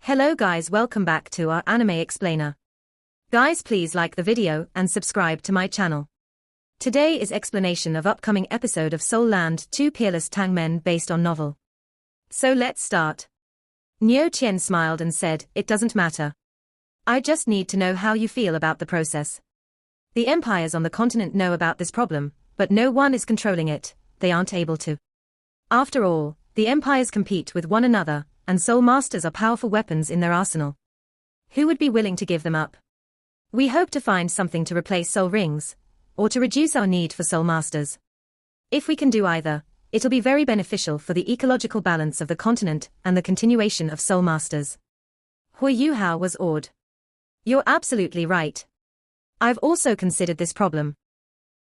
Hello guys, welcome back to our anime explainer. Guys, please like the video and subscribe to my channel. Today is explanation of upcoming episode of Soul Land 2 Peerless Tang Men based on novel. So let's start. Neo Chien smiled and said, "It doesn't matter. I just need to know how you feel about the process. The empires on the continent know about this problem, but no one is controlling it, they aren't able to. After all, the empires compete with one another, and soul masters are powerful weapons in their arsenal. Who would be willing to give them up? We hope to find something to replace soul rings, or to reduce our need for soul masters. If we can do either, it'll be very beneficial for the ecological balance of the continent and the continuation of soul masters." Hui Yuhao was awed. "You're absolutely right. I've also considered this problem.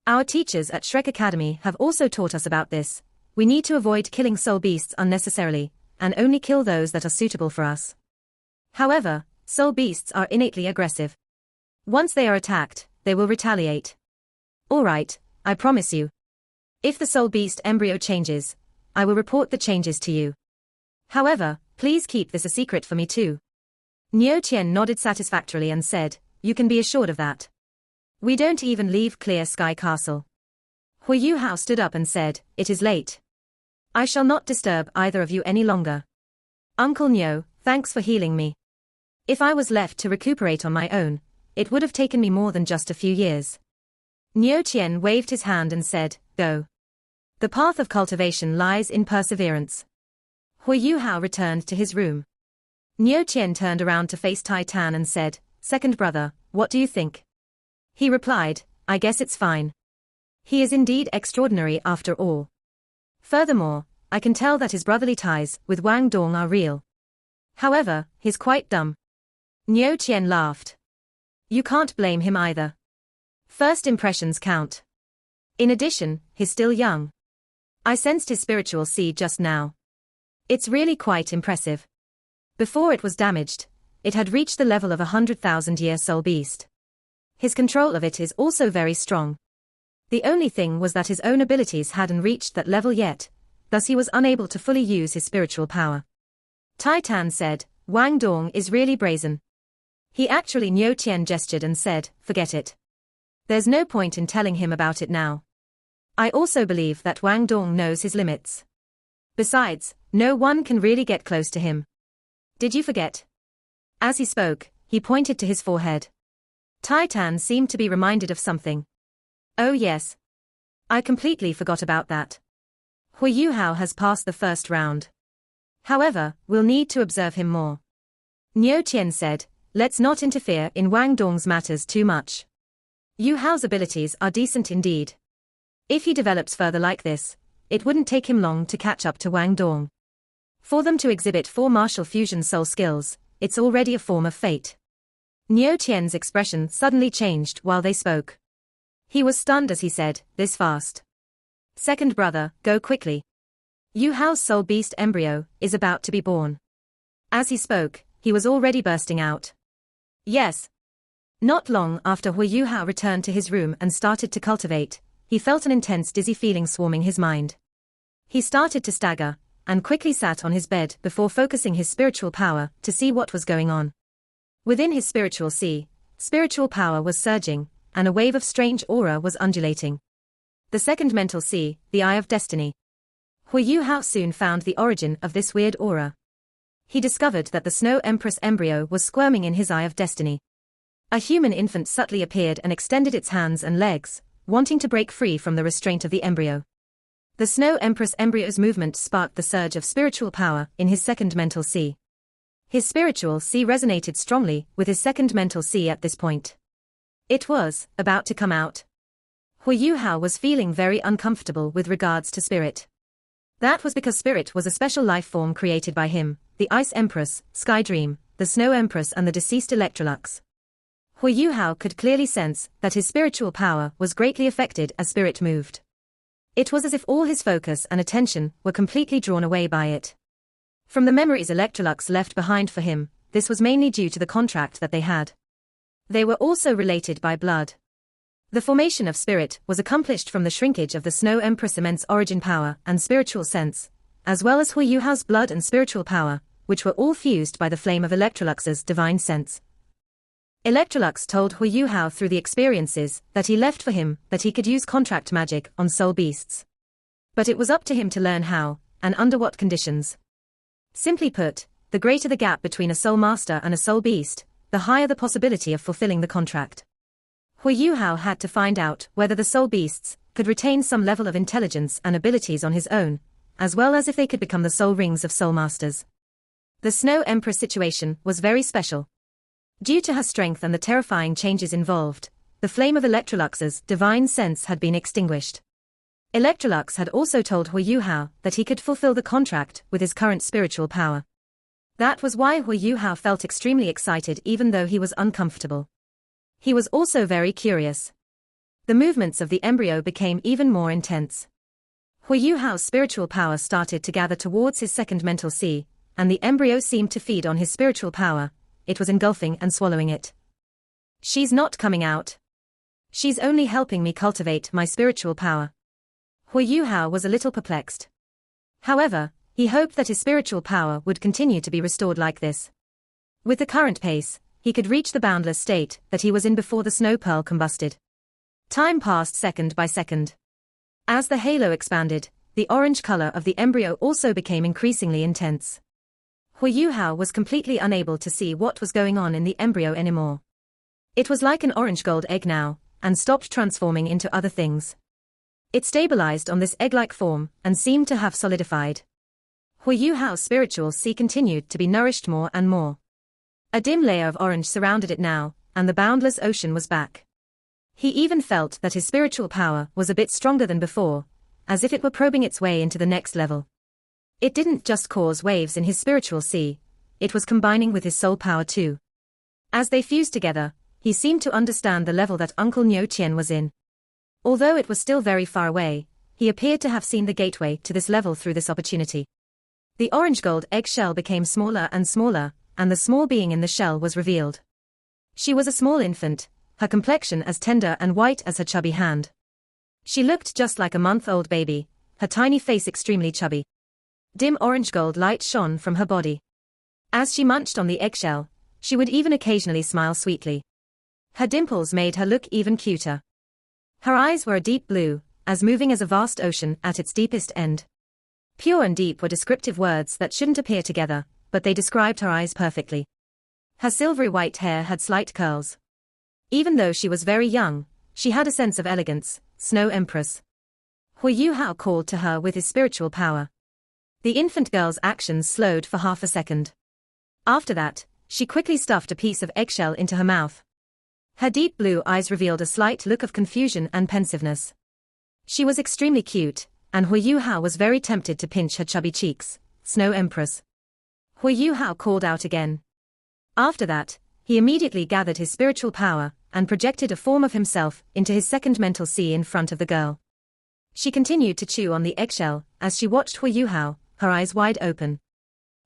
Our teachers at Shrek Academy have also taught us about this. We need to avoid killing soul beasts unnecessarily, and only kill those that are suitable for us. However, soul beasts are innately aggressive. Once they are attacked, they will retaliate. Alright, I promise you. If the soul beast embryo changes, I will report the changes to you. However, please keep this a secret for me too." Neo Chien nodded satisfactorily and said, "You can be assured of that. We don't even leave Clear Sky Castle." Hui Yuhao stood up and said, "It is late. I shall not disturb either of you any longer. Uncle Neo, thanks for healing me. If I was left to recuperate on my own, it would have taken me more than just a few years." Neo Chien waved his hand and said, "Go. The path of cultivation lies in perseverance." Hui Yuhao returned to his room. Neo Chien turned around to face Tai Tan and said, "Second brother, what do you think?" He replied, "I guess it's fine. He is indeed extraordinary after all. Furthermore, I can tell that his brotherly ties with Wang Dong are real. However, he's quite dumb." Neo Chien laughed. "You can't blame him either. First impressions count. In addition, he's still young. I sensed his spiritual seed just now. It's really quite impressive. Before it was damaged, it had reached the level of 100,000-year soul beast. His control of it is also very strong. The only thing was that his own abilities hadn't reached that level yet, thus he was unable to fully use his spiritual power." Tai Tan said, "Wang Dong is really brazen. He actually." Neo Chien gestured and said, "Forget it. There's no point in telling him about it now. I also believe that Wang Dong knows his limits. Besides, no one can really get close to him. Did you forget?" As he spoke, he pointed to his forehead. Tai Tan seemed to be reminded of something. "Oh yes. I completely forgot about that. Hui Yuhao has passed the first round. However, we'll need to observe him more." Neo Chien said, "Let's not interfere in Wang Dong's matters too much. Yuhao's abilities are decent indeed. If he develops further like this, it wouldn't take him long to catch up to Wang Dong. For them to exhibit 4 martial fusion soul skills, it's already a form of fate." Neo Chien's expression suddenly changed while they spoke. He was stunned as he said, "This fast? Second brother, go quickly. Yuhao's soul beast embryo is about to be born." As he spoke, he was already bursting out. "Yes." Not long after Hui Yuhao returned to his room and started to cultivate, he felt an intense dizzy feeling swarming his mind. He started to stagger, and quickly sat on his bed before focusing his spiritual power to see what was going on. Within his spiritual sea, spiritual power was surging, and a wave of strange aura was undulating. The second mental sea, the Eye of Destiny. Hui Yuhao soon found the origin of this weird aura. He discovered that the Snow Empress embryo was squirming in his Eye of Destiny. A human infant subtly appeared and extended its hands and legs, wanting to break free from the restraint of the embryo. The Snow Empress embryo's movement sparked the surge of spiritual power in his second mental sea. His spiritual sea resonated strongly with his second mental sea at this point. It was about to come out. Hui Yuhao was feeling very uncomfortable with regards to spirit. That was because spirit was a special life form created by him, the Ice Empress, Sky Dream, the Snow Empress and the deceased Electrolux. Hui Yuhao could clearly sense that his spiritual power was greatly affected as spirit moved. It was as if all his focus and attention were completely drawn away by it. From the memories Electrolux left behind for him, this was mainly due to the contract that they had. They were also related by blood. The formation of spirit was accomplished from the shrinkage of the Snow Empress' immense origin power and spiritual sense, as well as Hui Yuhao's blood and spiritual power, which were all fused by the flame of Electrolux's divine sense. Electrolux told Hu Yuhao through the experiences that he left for him that he could use contract magic on soul beasts. But it was up to him to learn how, and under what conditions. Simply put, the greater the gap between a soul master and a soul beast, the higher the possibility of fulfilling the contract. Hu Yuhao had to find out whether the soul beasts could retain some level of intelligence and abilities on his own, as well as if they could become the soul rings of soul masters. The Snow Empress situation was very special. Due to her strength and the terrifying changes involved, the flame of Electrolux's divine sense had been extinguished. Electrolux had also told Hu Yuhao that he could fulfill the contract with his current spiritual power. That was why Hu Yuhao felt extremely excited even though he was uncomfortable. He was also very curious. The movements of the embryo became even more intense. Hu Yuhao's spiritual power started to gather towards his second mental sea, and the embryo seemed to feed on his spiritual power. It was engulfing and swallowing it. She's not coming out. She's only helping me cultivate my spiritual power. Hu Yuhao was a little perplexed. However, he hoped that his spiritual power would continue to be restored like this. With the current pace, he could reach the boundless state that he was in before the snow pearl combusted. Time passed second by second. As the halo expanded, the orange color of the embryo also became increasingly intense. Hu Yuhao was completely unable to see what was going on in the embryo anymore. It was like an orange-gold egg now, and stopped transforming into other things. It stabilized on this egg-like form, and seemed to have solidified. Hu Yuhao's spiritual sea continued to be nourished more and more. A dim layer of orange surrounded it now, and the boundless ocean was back. He even felt that his spiritual power was a bit stronger than before, as if it were probing its way into the next level. It didn't just cause waves in his spiritual sea, it was combining with his soul power too. As they fused together, he seemed to understand the level that Uncle Niu Tian was in. Although it was still very far away, he appeared to have seen the gateway to this level through this opportunity. The orange-gold egg shell became smaller and smaller, and the small being in the shell was revealed. She was a small infant, her complexion as tender and white as her chubby hand. She looked just like a month-old baby, her tiny face extremely chubby. Dim orange-gold light shone from her body. As she munched on the eggshell, she would even occasionally smile sweetly. Her dimples made her look even cuter. Her eyes were a deep blue, as moving as a vast ocean at its deepest end. Pure and deep were descriptive words that shouldn't appear together, but they described her eyes perfectly. Her silvery white hair had slight curls. Even though she was very young, she had a sense of elegance. Snow Empress. Hu Yuhao called to her with his spiritual power. The infant girl's actions slowed for half a second. After that, she quickly stuffed a piece of eggshell into her mouth. Her deep blue eyes revealed a slight look of confusion and pensiveness. She was extremely cute, and Hu Yuhao was very tempted to pinch her chubby cheeks. Snow Empress. Hu Yuhao called out again. After that, he immediately gathered his spiritual power and projected a form of himself into his second mental sea in front of the girl. She continued to chew on the eggshell as she watched Hu Yuhao, her eyes wide open.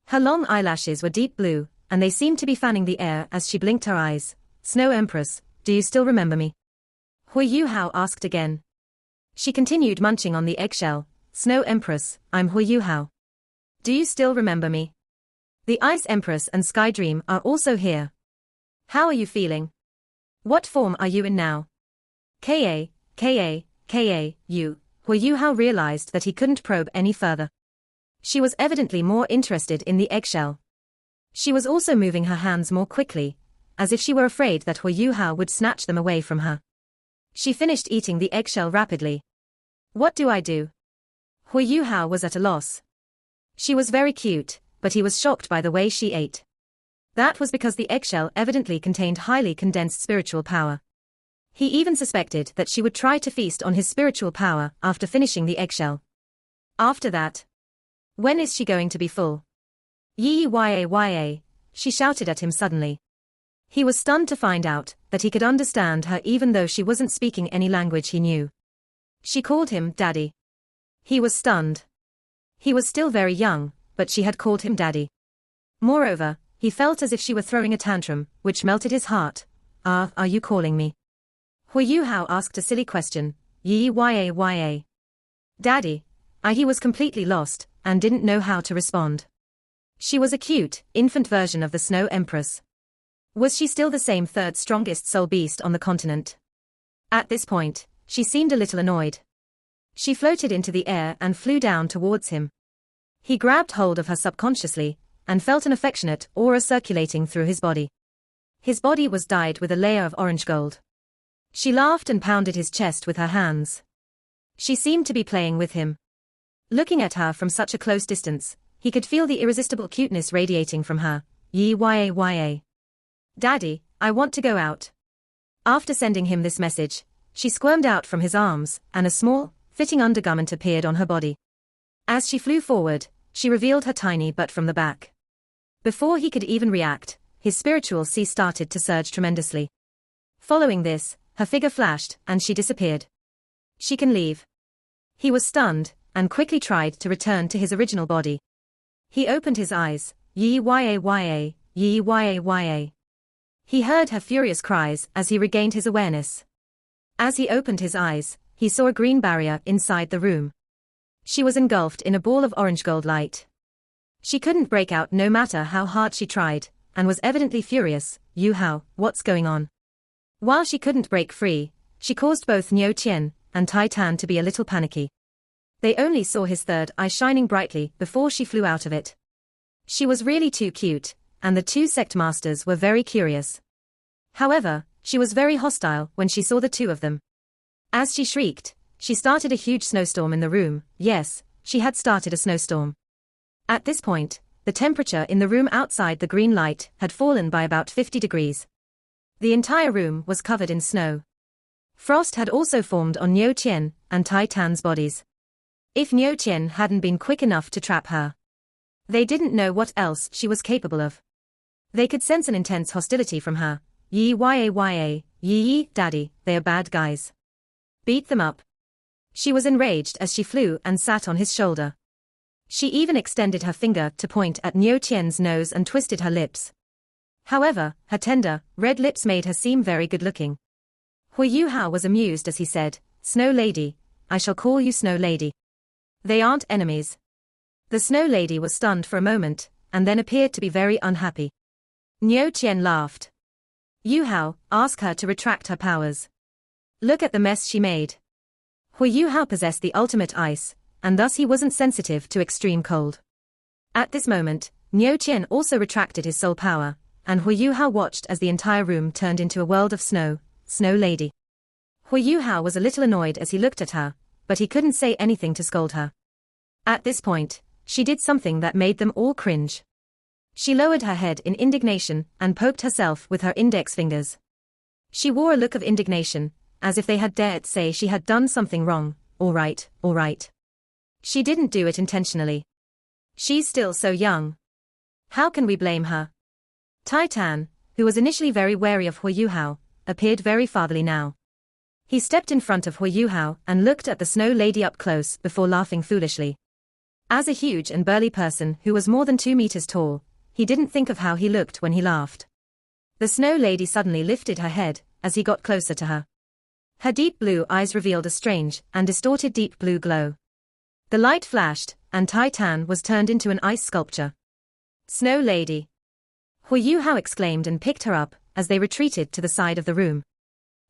Her long eyelashes were deep blue, and they seemed to be fanning the air as she blinked her eyes. Snow Empress, do you still remember me? Hu Yuhao asked again. She continued munching on the eggshell. Snow Empress, I'm Hu Yuhao. Do you still remember me? The Ice Empress and Sky Dream are also here. How are you feeling? What form are you in now? Hu Yuhao realized that he couldn't probe any further. She was evidently more interested in the eggshell. She was also moving her hands more quickly, as if she were afraid that Hu Yuhao would snatch them away from her. She finished eating the eggshell rapidly. What do I do? Hu Yuhao was at a loss. She was very cute, but he was shocked by the way she ate. That was because the eggshell evidently contained highly condensed spiritual power. He even suspected that she would try to feast on his spiritual power after finishing the eggshell. After that, when is she going to be full? Yaya, she shouted at him suddenly. He was stunned to find out that he could understand her even though she wasn't speaking any language he knew. She called him Daddy. He was stunned. He was still very young, but she had called him Daddy. Moreover, he felt as if she were throwing a tantrum, which melted his heart. Are you calling me? Hu Yuhao asked a silly question. Yaya. Daddy. He was completely lost, and didn't know how to respond. She was a cute, infant version of the Snow Empress. Was she still the same third strongest soul beast on the continent? At this point, she seemed a little annoyed. She floated into the air and flew down towards him. He grabbed hold of her subconsciously, and felt an affectionate aura circulating through his body. His body was dyed with a layer of orange gold. She laughed and pounded his chest with her hands. She seemed to be playing with him. Looking at her from such a close distance, he could feel the irresistible cuteness radiating from her. Yaya. Daddy, I want to go out. After sending him this message, she squirmed out from his arms, and a small, fitting undergarment appeared on her body. As she flew forward, she revealed her tiny butt from the back. Before he could even react, his spiritual sea started to surge tremendously. Following this, her figure flashed, and she disappeared. She can leave. He was stunned, and quickly tried to return to his original body. He opened his eyes. Yaya. He heard her furious cries as he regained his awareness. As he opened his eyes, he saw a green barrier inside the room. She was engulfed in a ball of orange gold light. She couldn't break out no matter how hard she tried, and was evidently furious. How, what's going on? While she couldn't break free, she caused both Niu Qian and Tai Tan to be a little panicky. They only saw his third eye shining brightly before she flew out of it. She was really too cute, and the two sect masters were very curious. However, she was very hostile when she saw the two of them. As she shrieked, she started a huge snowstorm in the room. Yes, she had started a snowstorm. At this point, the temperature in the room outside the green light had fallen by about 50 degrees. The entire room was covered in snow. Frost had also formed on Niu Qian and Tai Tan's bodies. If Niu Qian hadn't been quick enough to trap her, they didn't know what else she was capable of. They could sense an intense hostility from her. Yaya. Daddy, they are bad guys. Beat them up. She was enraged as she flew and sat on his shoulder. She even extended her finger to point at Niu Qian's nose and twisted her lips. However, her tender, red lips made her seem very good-looking. Hu Hao was amused as he said, Snow Lady, I shall call you Snow Lady. They aren't enemies. The Snow Lady was stunned for a moment, and then appeared to be very unhappy. Niu Qian laughed. Yu Hao, ask her to retract her powers. Look at the mess she made. Hu Hao possessed the ultimate ice, and thus he wasn't sensitive to extreme cold. At this moment, Niu Qian also retracted his soul power, and Hu Hao watched as the entire room turned into a world of snow. Snow Lady. Hu Hao was a little annoyed as he looked at her, but he couldn't say anything to scold her. At this point, she did something that made them all cringe. She lowered her head in indignation and poked herself with her index fingers. She wore a look of indignation, as if they had dared say she had done something wrong. All right. She didn't do it intentionally. She's still so young. How can we blame her? Tai Tan, who was initially very wary of Hu Hao, appeared very fatherly now. He stepped in front of Hu Hao and looked at the Snow Lady up close before laughing foolishly. As a huge and burly person who was more than 2 meters tall, he didn't think of how he looked when he laughed. The Snow Lady suddenly lifted her head as he got closer to her. Her deep blue eyes revealed a strange and distorted deep blue glow. The light flashed, and Tai Tan was turned into an ice sculpture. Snow Lady. Hu Hao exclaimed and picked her up as they retreated to the side of the room.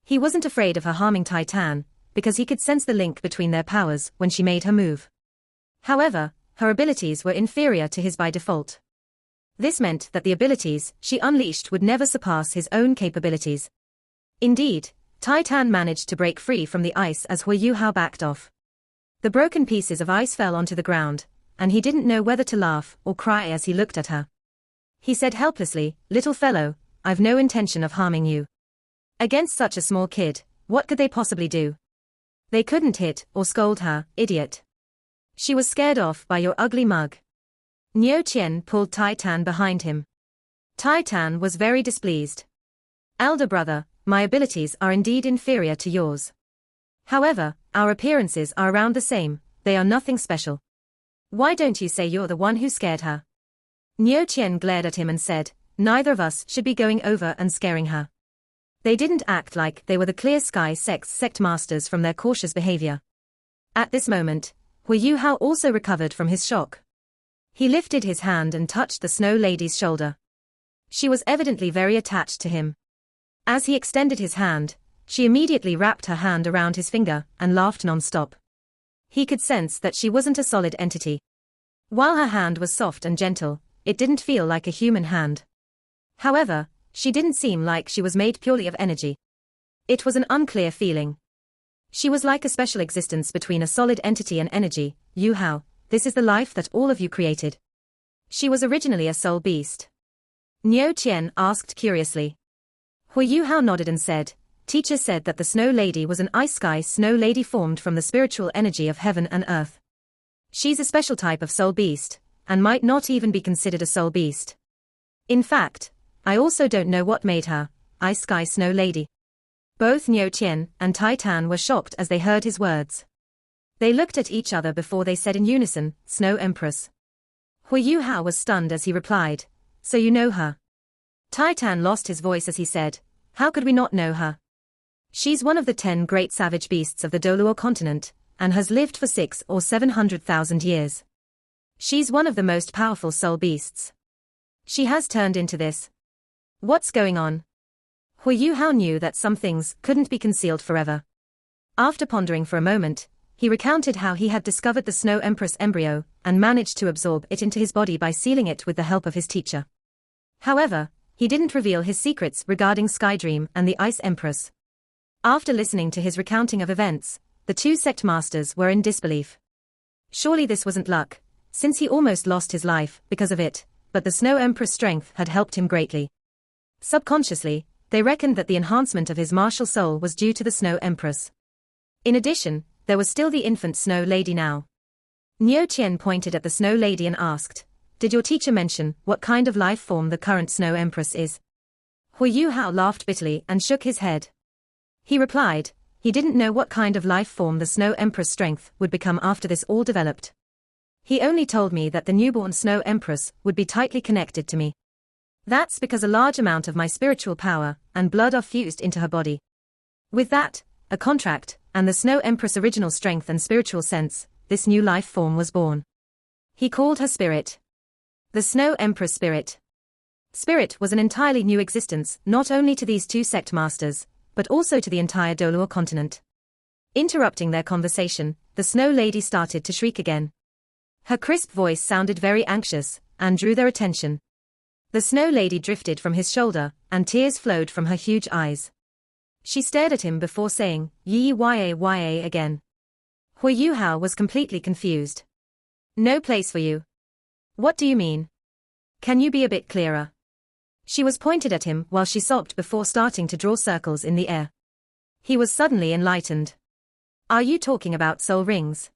He wasn't afraid of her harming Tai Tan, because he could sense the link between their powers when she made her move. However, her abilities were inferior to his by default. This meant that the abilities she unleashed would never surpass his own capabilities. Indeed, Tai Tan managed to break free from the ice as Hu Hao backed off. The broken pieces of ice fell onto the ground, and he didn't know whether to laugh or cry as he looked at her. He said helplessly, Little fellow, I've no intention of harming you. Against such a small kid, what could they possibly do? They couldn't hit or scold her, idiot. She was scared off by your ugly mug. Niu Qian pulled Tai Tan behind him. Tai Tan was very displeased. Elder brother, my abilities are indeed inferior to yours. However, our appearances are around the same, they are nothing special. Why don't you say you're the one who scared her? Niu Qian glared at him and said, neither of us should be going over and scaring her. They didn't act like they were the Clear Sky sect masters from their cautious behavior. At this moment, Hu Hao also recovered from his shock. He lifted his hand and touched the Snow Lady's shoulder. She was evidently very attached to him. As he extended his hand, she immediately wrapped her hand around his finger and laughed non-stop. He could sense that she wasn't a solid entity. While her hand was soft and gentle, it didn't feel like a human hand. However, she didn't seem like she was made purely of energy. It was an unclear feeling. She was like a special existence between a solid entity and energy. Yu Hao, this is the life that all of you created. She was originally a soul beast. Niu Qian asked curiously. Hu Yu Hao nodded and said, Teacher said that the Snow Lady was an ice sky snow lady formed from the spiritual energy of heaven and earth. She's a special type of soul beast, and might not even be considered a soul beast. In fact, I also don't know what made her ice sky snow lady. Both Niu Qian and Tai Tan were shocked as they heard his words. They looked at each other before they said in unison, Snow Empress. Hu Yu Hao was stunned as he replied, So you know her? Tai Tan lost his voice as he said, How could we not know her? She's one of the 10 great savage beasts of the Doluo continent, and has lived for 600,000 or 700,000 years. She's one of the most powerful soul beasts. She has turned into this. What's going on? Hu Yu Hao knew that some things couldn't be concealed forever. After pondering for a moment, he recounted how he had discovered the Snow Empress embryo, and managed to absorb it into his body by sealing it with the help of his teacher. However, he didn't reveal his secrets regarding Sky Dream and the Ice Empress. After listening to his recounting of events, the two sect masters were in disbelief. Surely this wasn't luck, since he almost lost his life because of it, but the Snow Empress' strength had helped him greatly. Subconsciously, they reckoned that the enhancement of his martial soul was due to the Snow Empress. In addition, there was still the infant Snow Lady now. Niu Qian pointed at the Snow Lady and asked, Did your teacher mention what kind of life form the current Snow Empress is? Hu Yu Hao laughed bitterly and shook his head. He replied, he didn't know what kind of life form the Snow Empress' strength would become after this all developed. He only told me that the newborn Snow Empress would be tightly connected to me. That's because a large amount of my spiritual power and blood are fused into her body. With that, a contract, and the Snow Empress' original strength and spiritual sense, this new life form was born. He called her Spirit. The Snow Empress Spirit. Spirit was an entirely new existence not only to these two sect masters, but also to the entire Doluo continent. Interrupting their conversation, the Snow Lady started to shriek again. Her crisp voice sounded very anxious, and drew their attention. The Snow Lady drifted from his shoulder, and tears flowed from her huge eyes. She stared at him before saying, Yi-ya-ya again. Hu Yu Hao was completely confused. No place for you. What do you mean? Can you be a bit clearer? She was pointed at him while she sobbed before starting to draw circles in the air. He was suddenly enlightened. Are you talking about soul rings?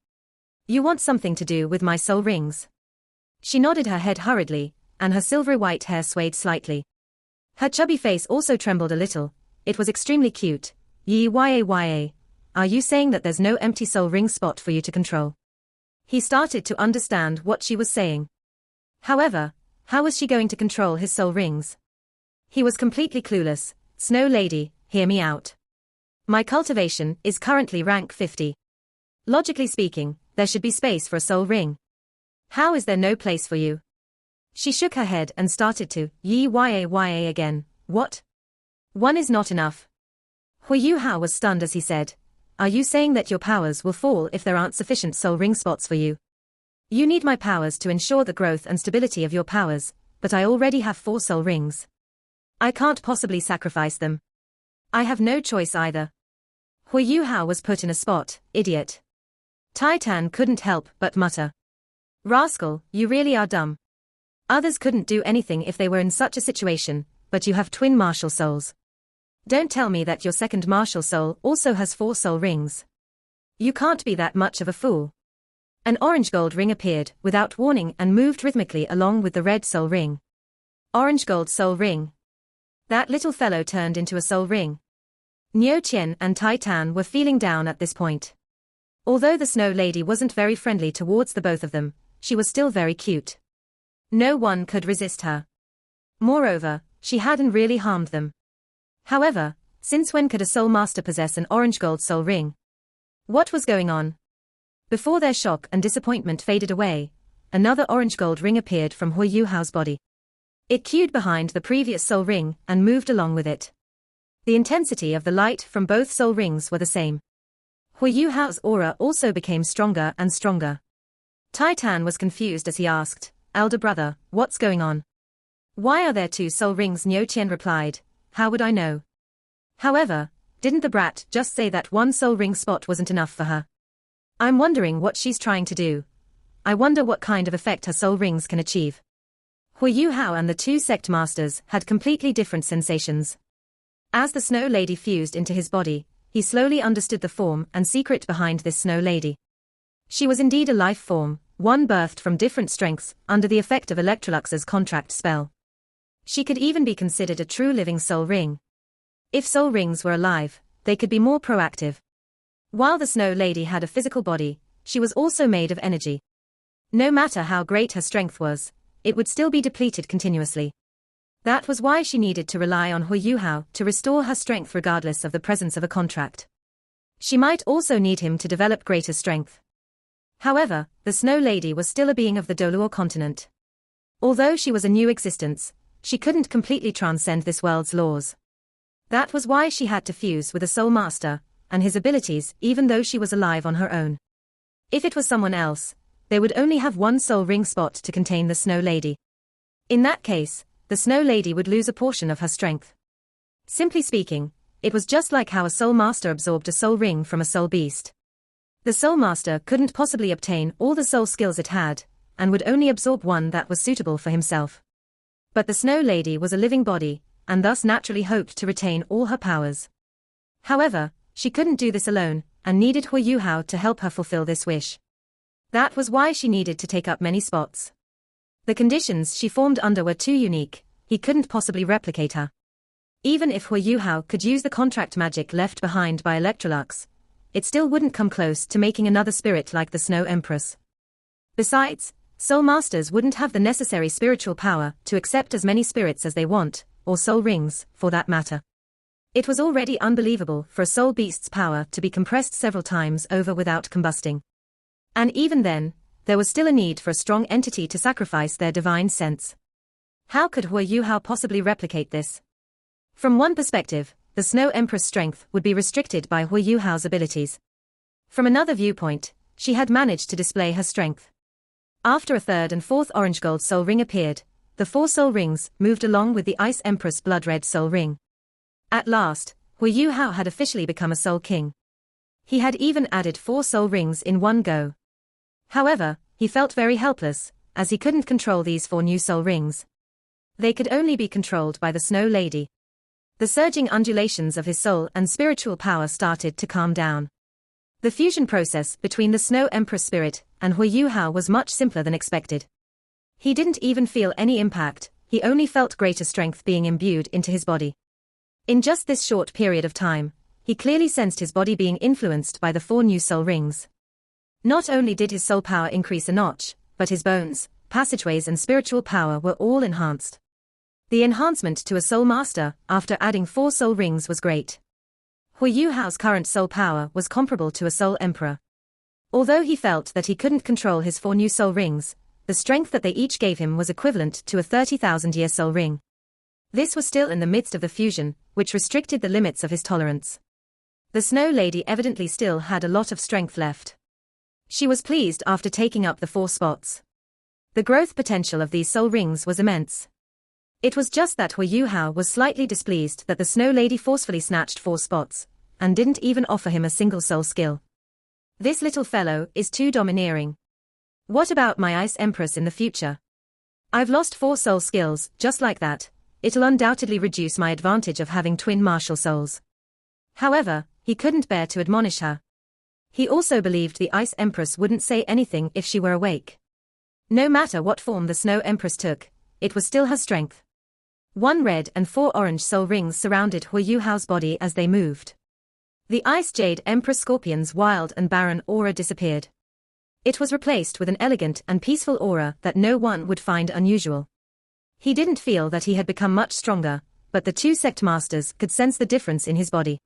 You want something to do with my soul rings? She nodded her head hurriedly, and her silvery white hair swayed slightly. Her chubby face also trembled a little. It was extremely cute. Yi-ya-ya. Are you saying that there's no empty soul ring spot for you to control? He started to understand what she was saying. However, how was she going to control his soul rings? He was completely clueless. Snow Lady, hear me out. My cultivation is currently rank 50. Logically speaking, there should be space for a soul ring. How is there no place for you? She shook her head and started to Yi-ya-ya again. What? One is not enough. Hu Yu Hao was stunned as he said, Are you saying that your powers will fall if there aren't sufficient soul ring spots for you? You need my powers to ensure the growth and stability of your powers, but I already have 4 soul rings. I can't possibly sacrifice them. I have no choice either. Hu Yu Hao was put in a spot, idiot. Tai Tan couldn't help but mutter. Rascal, you really are dumb. Others couldn't do anything if they were in such a situation, but you have twin martial souls. Don't tell me that your second martial soul also has 4 soul rings. You can't be that much of a fool. An orange gold ring appeared without warning and moved rhythmically along with the red soul ring. Orange gold soul ring. That little fellow turned into a soul ring. Niu Qian and Tai Tan were feeling down at this point. Although the Snow Lady wasn't very friendly towards the both of them, she was still very cute. No one could resist her. Moreover, she hadn't really harmed them. However, since when could a soul master possess an orange gold soul ring? What was going on? Before their shock and disappointment faded away, another orange gold ring appeared from Hui Yuhao's body. It queued behind the previous soul ring and moved along with it. The intensity of the light from both soul rings were the same. Hui Yuhao's aura also became stronger and stronger. Tai Tan was confused as he asked, "Elder brother, what's going on? Why are there two soul rings?" Niu Qian replied, "How would I know? However, didn't the brat just say that one soul ring spot wasn't enough for her? I'm wondering what she's trying to do. I wonder what kind of effect her soul rings can achieve." Hui Yuhao and the two sect masters had completely different sensations. As the Snow Lady fused into his body, he slowly understood the form and secret behind this Snow Lady. She was indeed a life form, one birthed from different strengths under the effect of Electrolux's contract spell. She could even be considered a true living soul ring. If soul rings were alive, they could be more proactive. While the Snow Lady had a physical body, she was also made of energy. No matter how great her strength was, it would still be depleted continuously. That was why she needed to rely on Hui Yuhao to restore her strength regardless of the presence of a contract. She might also need him to develop greater strength. However, the Snow Lady was still a being of the Doluo continent. Although she was a new existence, she couldn't completely transcend this world's laws. That was why she had to fuse with a Soul Master and his abilities even though she was alive on her own. If it was someone else, they would only have one soul ring spot to contain the Snow Lady. In that case, the Snow Lady would lose a portion of her strength. Simply speaking, it was just like how a Soul Master absorbed a soul ring from a soul beast. The Soul Master couldn't possibly obtain all the soul skills it had, and would only absorb one that was suitable for himself. But the Snow Lady was a living body, and thus naturally hoped to retain all her powers. However, she couldn't do this alone, and needed Hui Yuhao to help her fulfill this wish. That was why she needed to take up many spots. The conditions she formed under were too unique, he couldn't possibly replicate her. Even if Hui Yuhao could use the contract magic left behind by Electrolux, it still wouldn't come close to making another spirit like the Snow Empress. Besides, Soul Masters wouldn't have the necessary spiritual power to accept as many spirits as they want, or soul rings, for that matter. It was already unbelievable for a soul beast's power to be compressed several times over without combusting. And even then, there was still a need for a strong entity to sacrifice their divine sense. How could Hui Yuhao possibly replicate this? From one perspective, the Snow Empress' strength would be restricted by Hui Yuhao's abilities. From another viewpoint, she had managed to display her strength. After a third and fourth orange gold soul ring appeared, the four soul rings moved along with the Ice Empress blood red soul ring. At last, Hui Yuhao had officially become a soul king. He had even added 4 soul rings in one go. However, he felt very helpless, as he couldn't control these 4 new soul rings. They could only be controlled by the Snow Lady. The surging undulations of his soul and spiritual power started to calm down. The fusion process between the Snow Empress spirit and Hui Yuhao was much simpler than expected. He didn't even feel any impact, he only felt greater strength being imbued into his body. In just this short period of time, he clearly sensed his body being influenced by the 4 new soul rings. Not only did his soul power increase a notch, but his bones, passageways and spiritual power were all enhanced. The enhancement to a soul master, after adding 4 soul rings, was great. Hui Yuhao's current soul power was comparable to a soul emperor. Although he felt that he couldn't control his 4 new soul rings, the strength that they each gave him was equivalent to a 30,000-year soul ring. This was still in the midst of the fusion, which restricted the limits of his tolerance. The Snow Lady evidently still had a lot of strength left. She was pleased after taking up the 4 spots. The growth potential of these soul rings was immense. It was just that Hui Yuhao was slightly displeased that the Snow Lady forcefully snatched 4 spots, and didn't even offer him a single soul skill. This little fellow is too domineering. What about my Ice Empress in the future? I've lost 4 soul skills, just like that. It'll undoubtedly reduce my advantage of having twin martial souls. However, he couldn't bear to admonish her. He also believed the Ice Empress wouldn't say anything if she were awake. No matter what form the Snow Empress took, it was still her strength. 1 red and 4 orange soul rings surrounded Hui Yuhao's body as they moved. The Ice Jade Empress Scorpion's wild and barren aura disappeared. It was replaced with an elegant and peaceful aura that no one would find unusual. He didn't feel that he had become much stronger, but the 2 sect masters could sense the difference in his body.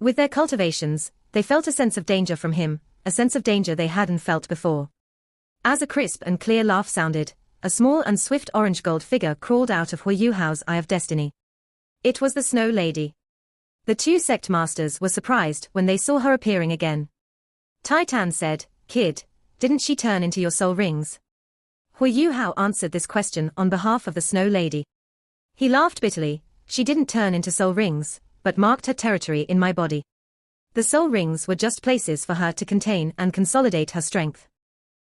With their cultivations, they felt a sense of danger from him, a sense of danger they hadn't felt before. As a crisp and clear laugh sounded, a small and swift orange-gold figure crawled out of Hui Yuhao's Eye of Destiny. It was the Snow Lady. The two sect masters were surprised when they saw her appearing again. Titan said, "Kid, didn't she turn into your soul rings?" Hui Yuhao answered this question on behalf of the Snow Lady. He laughed bitterly. "She didn't turn into soul rings, but marked her territory in my body. The soul rings were just places for her to contain and consolidate her strength.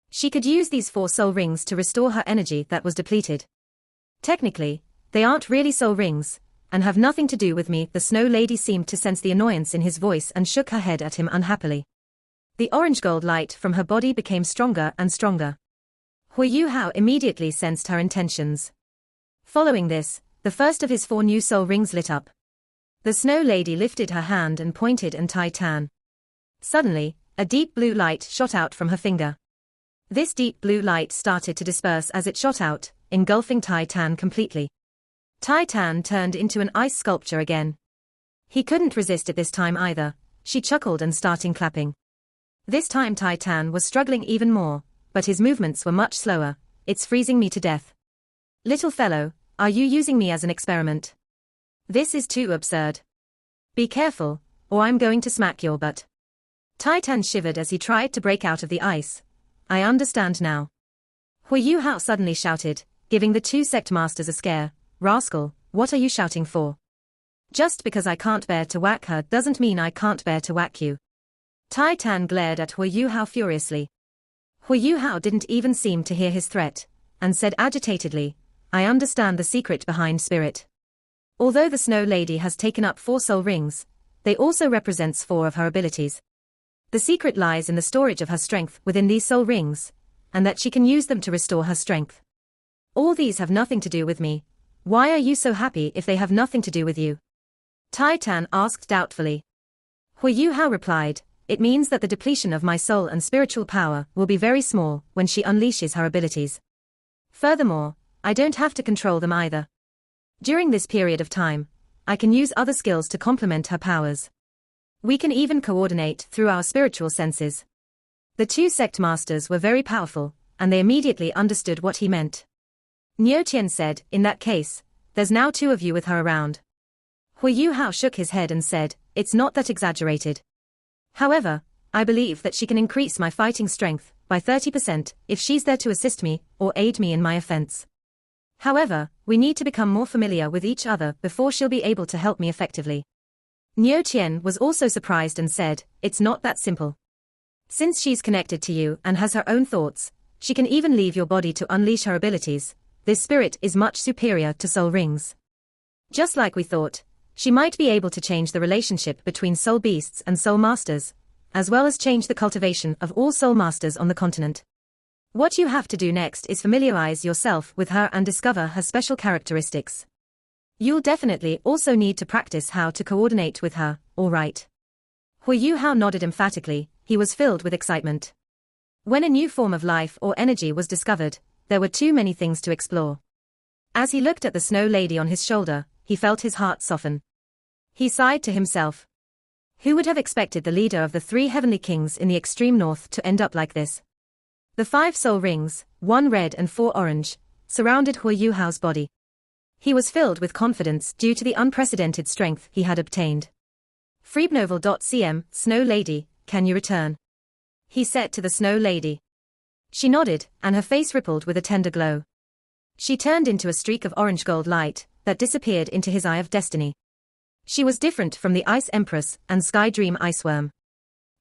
She could use these 4 soul rings to restore her energy that was depleted. Technically, they aren't really soul rings, and have nothing to do with me." The Snow Lady seemed to sense the annoyance in his voice and shook her head at him unhappily. The orange-gold light from her body became stronger and stronger. Hui Yuhao immediately sensed her intentions. Following this, the first of his 4 new soul rings lit up. The Snow Lady lifted her hand and pointed at Titan. Suddenly, a deep blue light shot out from her finger. This deep blue light started to disperse as it shot out, engulfing Titan completely. Titan turned into an ice sculpture again. He couldn't resist it this time either. She chuckled and started clapping. This time Titan was struggling even more, but his movements were much slower. "It's freezing me to death. Little fellow, are you using me as an experiment? This is too absurd. Be careful, or I'm going to smack your butt." Titan shivered as he tried to break out of the ice. "I understand now." Hui Yuhao suddenly shouted, giving the 2 sect masters a scare. "Rascal, what are you shouting for? Just because I can't bear to whack her doesn't mean I can't bear to whack you." Titan glared at Hui Yuhao furiously. Hui Yuhao didn't even seem to hear his threat, and said agitatedly, "I understand the secret behind spirit. Although the Snow Lady has taken up 4 soul rings, they also represents 4 of her abilities. The secret lies in the storage of her strength within these soul rings, and that she can use them to restore her strength. All these have nothing to do with me. Why are you so happy if they have nothing to do with you?" Titan asked doubtfully. Hui Yuhao replied, "It means that the depletion of my soul and spiritual power will be very small when she unleashes her abilities. Furthermore, I don't have to control them either. During this period of time, I can use other skills to complement her powers. We can even coordinate through our spiritual senses." The 2 sect masters were very powerful, and they immediately understood what he meant. Niu Qian said, "In that case, there's now 2 of you with her around." Hui Yuhao shook his head and said, "It's not that exaggerated. However, I believe that she can increase my fighting strength by 30% if she's there to assist me or aid me in my offense. However, we need to become more familiar with each other before she'll be able to help me effectively." Niu Qian was also surprised and said, "It's not that simple. Since she's connected to you and has her own thoughts, she can even leave your body to unleash her abilities. This spirit is much superior to soul rings. Just like we thought, she might be able to change the relationship between soul beasts and soul masters, as well as change the cultivation of all soul masters on the continent. What you have to do next is familiarize yourself with her and discover her special characteristics. You'll definitely also need to practice how to coordinate with her, all right?" Hui Yuhao nodded emphatically. He was filled with excitement. When a new form of life or energy was discovered, there were too many things to explore. As he looked at the Snow Lady on his shoulder, he felt his heart soften. He sighed to himself. Who would have expected the leader of the 3 heavenly kings in the extreme north to end up like this? The 5 soul rings, 1 red and 4 orange, surrounded Hui Yuhao's body. He was filled with confidence due to the unprecedented strength he had obtained. Freebnovel.cm, Snow Lady, can you return? He said to the Snow Lady. She nodded, and her face rippled with a tender glow. She turned into a streak of orange gold light that disappeared into his Eye of Destiny. She was different from the Ice Empress and Sky Dream Iceworm.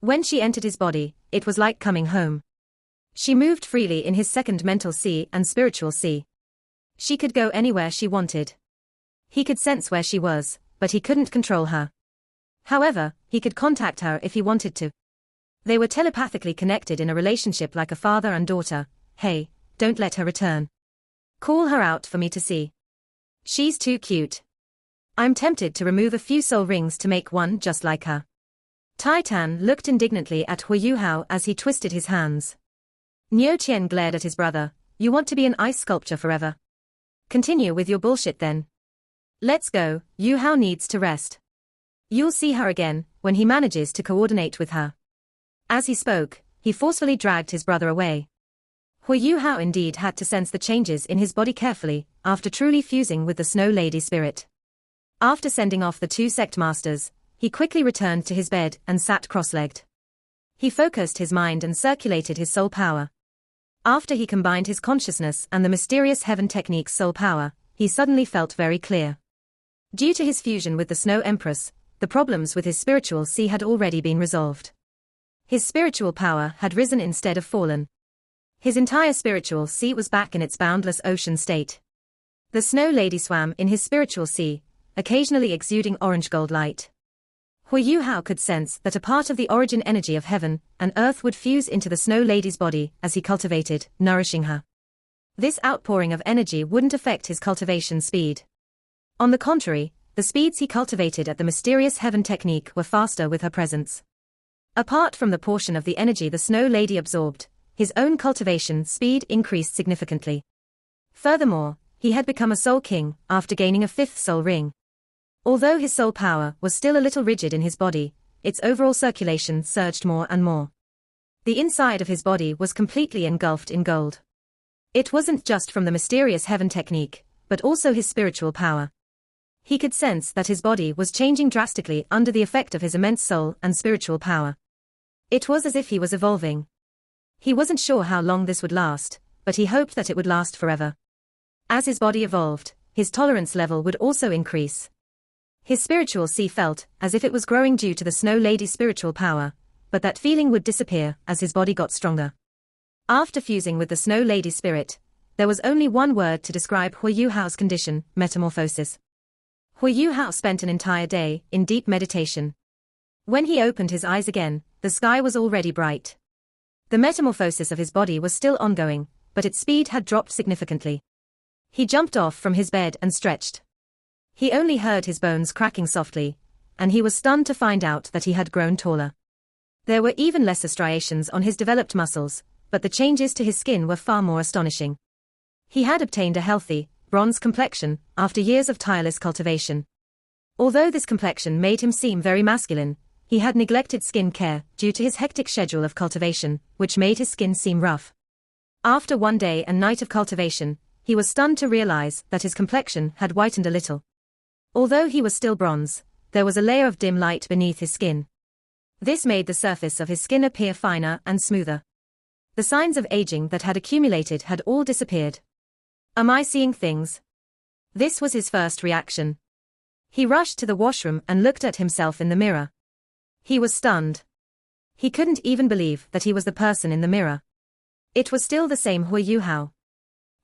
When she entered his body, it was like coming home. She moved freely in his second mental sea and spiritual sea. She could go anywhere she wanted. He could sense where she was, but he couldn't control her. However, he could contact her if he wanted to. They were telepathically connected in a relationship like a father and daughter. "Hey, don't let her return. Call her out for me to see. She's too cute. I'm tempted to remove a few soul rings to make one just like her." Titan looked indignantly at Hui Yuhao as he twisted his hands. Niu Qian glared at his brother. "You want to be an ice sculpture forever? Continue with your bullshit then. Let's go, Yuhao needs to rest. You'll see her again when he manages to coordinate with her." As he spoke, he forcefully dragged his brother away. Hui Yu Hao indeed had to sense the changes in his body carefully, after truly fusing with the Snow Lady spirit. After sending off the two sect masters, he quickly returned to his bed and sat cross-legged. He focused his mind and circulated his soul power. After he combined his consciousness and the mysterious heaven technique's soul power, he suddenly felt very clear. Due to his fusion with the Snow Empress, the problems with his spiritual sea had already been resolved. His spiritual power had risen instead of fallen. His entire spiritual sea was back in its boundless ocean state. The Snow Lady swam in his spiritual sea, occasionally exuding orange gold light. Hui Yu Hao could sense that a part of the origin energy of heaven and earth would fuse into the Snow Lady's body as he cultivated, nourishing her. This outpouring of energy wouldn't affect his cultivation speed. On the contrary, the speeds he cultivated at the mysterious heaven technique were faster with her presence. Apart from the portion of the energy the Snow Lady absorbed, his own cultivation speed increased significantly. Furthermore, he had become a soul king after gaining a fifth soul ring. Although his soul power was still a little rigid in his body, its overall circulation surged more and more. The inside of his body was completely engulfed in gold. It wasn't just from the mysterious heaven technique, but also his spiritual power. He could sense that his body was changing drastically under the effect of his immense soul and spiritual power. It was as if he was evolving. He wasn't sure how long this would last, but he hoped that it would last forever. As his body evolved, his tolerance level would also increase. His spiritual sea felt as if it was growing due to the Snow Lady's spiritual power, but that feeling would disappear as his body got stronger. After fusing with the Snow Lady's spirit, there was only one word to describe Hui Yu Hao's condition: metamorphosis. Hui Yu Hao spent an entire day in deep meditation. When he opened his eyes again, the sky was already bright. The metamorphosis of his body was still ongoing, but its speed had dropped significantly. He jumped off from his bed and stretched. He only heard his bones cracking softly, and he was stunned to find out that he had grown taller. There were even lesser striations on his developed muscles, but the changes to his skin were far more astonishing. He had obtained a healthy, bronze complexion after years of tireless cultivation. Although this complexion made him seem very masculine, he had neglected skin care due to his hectic schedule of cultivation, which made his skin seem rough. After one day and night of cultivation, he was stunned to realize that his complexion had whitened a little. Although he was still bronze, there was a layer of dim light beneath his skin. This made the surface of his skin appear finer and smoother. The signs of aging that had accumulated had all disappeared. Am I seeing things? This was his first reaction. He rushed to the washroom and looked at himself in the mirror. He was stunned. He couldn't even believe that he was the person in the mirror. It was still the same Hui Yu Hao.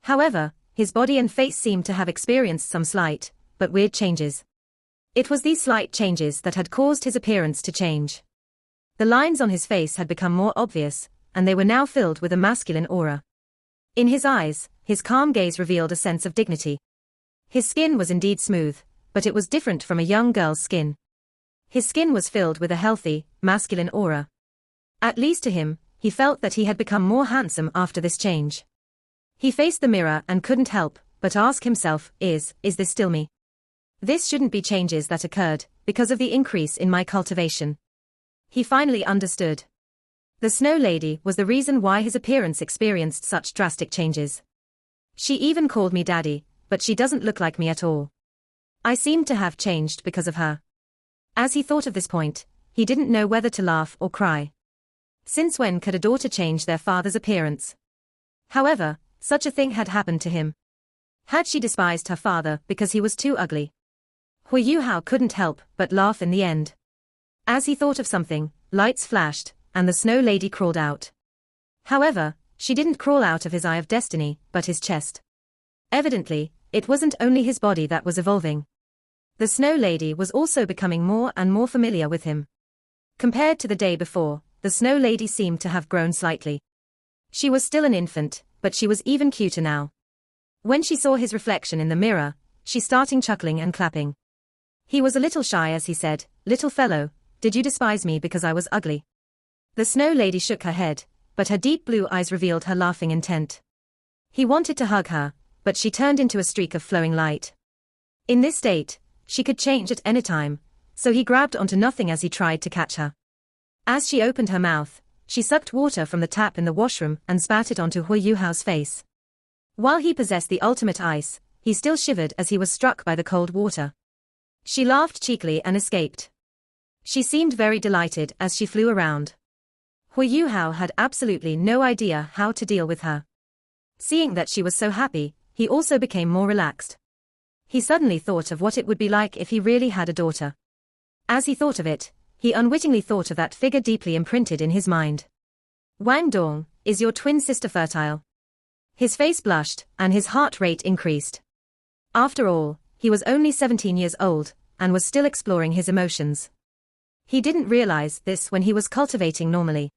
However, his body and face seemed to have experienced some slight, but weird changes. It was these slight changes that had caused his appearance to change. The lines on his face had become more obvious, and they were now filled with a masculine aura. In his eyes, his calm gaze revealed a sense of dignity. His skin was indeed smooth, but it was different from a young girl's skin. His skin was filled with a healthy, masculine aura. At least to him, he felt that he had become more handsome after this change. He faced the mirror and couldn't help but ask himself, is this still me? This shouldn't be changes that occurred because of the increase in my cultivation. He finally understood. The Snow Lady was the reason why his appearance experienced such drastic changes. She even called me daddy, but she doesn't look like me at all. I seemed to have changed because of her. As he thought of this point, he didn't know whether to laugh or cry. Since when could a daughter change their father's appearance? However, such a thing had happened to him. Had she despised her father because he was too ugly? Hui Yu Hao couldn't help but laugh in the end. As he thought of something, lights flashed, and the Snow Lady crawled out. However, she didn't crawl out of his eye of destiny, but his chest. Evidently, it wasn't only his body that was evolving. The Snow Lady was also becoming more and more familiar with him. Compared to the day before, the Snow Lady seemed to have grown slightly. She was still an infant, but she was even cuter now. When she saw his reflection in the mirror, she started chuckling and clapping. He was a little shy as he said, "Little fellow, did you despise me because I was ugly?" The Snow Lady shook her head, but her deep blue eyes revealed her laughing intent. He wanted to hug her, but she turned into a streak of flowing light. In this state, she could change at any time, so he grabbed onto nothing as he tried to catch her. As she opened her mouth, She sucked water from the tap in the washroom and spat it onto Hui Yuhao's face. While he possessed the ultimate ice, he still shivered as he was struck by the cold water. She laughed cheekily and escaped. She seemed very delighted as she flew around. Hui Yuhao had absolutely no idea how to deal with her. Seeing that she was so happy, he also became more relaxed. He suddenly thought of what it would be like if he really had a daughter. As he thought of it, he unwittingly thought of that figure deeply imprinted in his mind. Wang Dong, is your twin sister fertile? His face blushed, and his heart rate increased. After all, he was only 17 years old, and was still exploring his emotions. He didn't realize this when he was cultivating normally.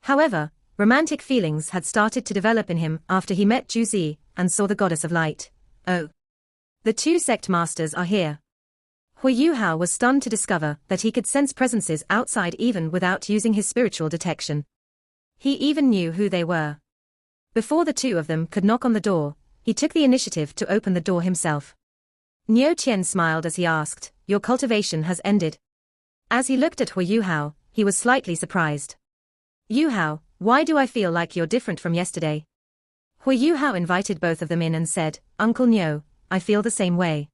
However, romantic feelings had started to develop in him after he met Ju Zi and saw the goddess of light. Oh. The two sect masters are here. Hui Yuhao was stunned to discover that he could sense presences outside even without using his spiritual detection. He even knew who they were. Before the two of them could knock on the door, he took the initiative to open the door himself. Niu Qian smiled as he asked, "Your cultivation has ended?" As he looked at Hui Yuhao, he was slightly surprised. "Yuhao, why do I feel like you're different from yesterday?" Hui Yuhao invited both of them in and said, "Uncle Niu, I feel the same way.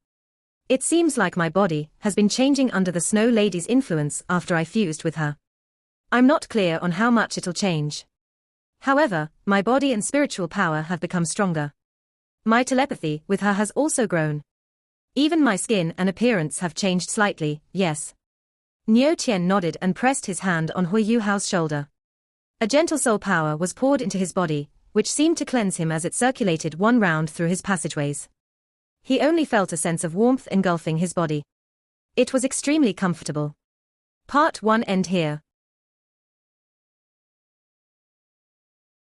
It seems like my body has been changing under the Snow Lady's influence after I fused with her. I'm not clear on how much it'll change. However, my body and spiritual power have become stronger. My telepathy with her has also grown. Even my skin and appearance have changed slightly, yes." Niu Qian nodded and pressed his hand on Hui Yuhao's shoulder. A gentle soul power was poured into his body, which seemed to cleanse him as it circulated one round through his passageways. He only felt a sense of warmth engulfing his body. It was extremely comfortable. Part 1 end here.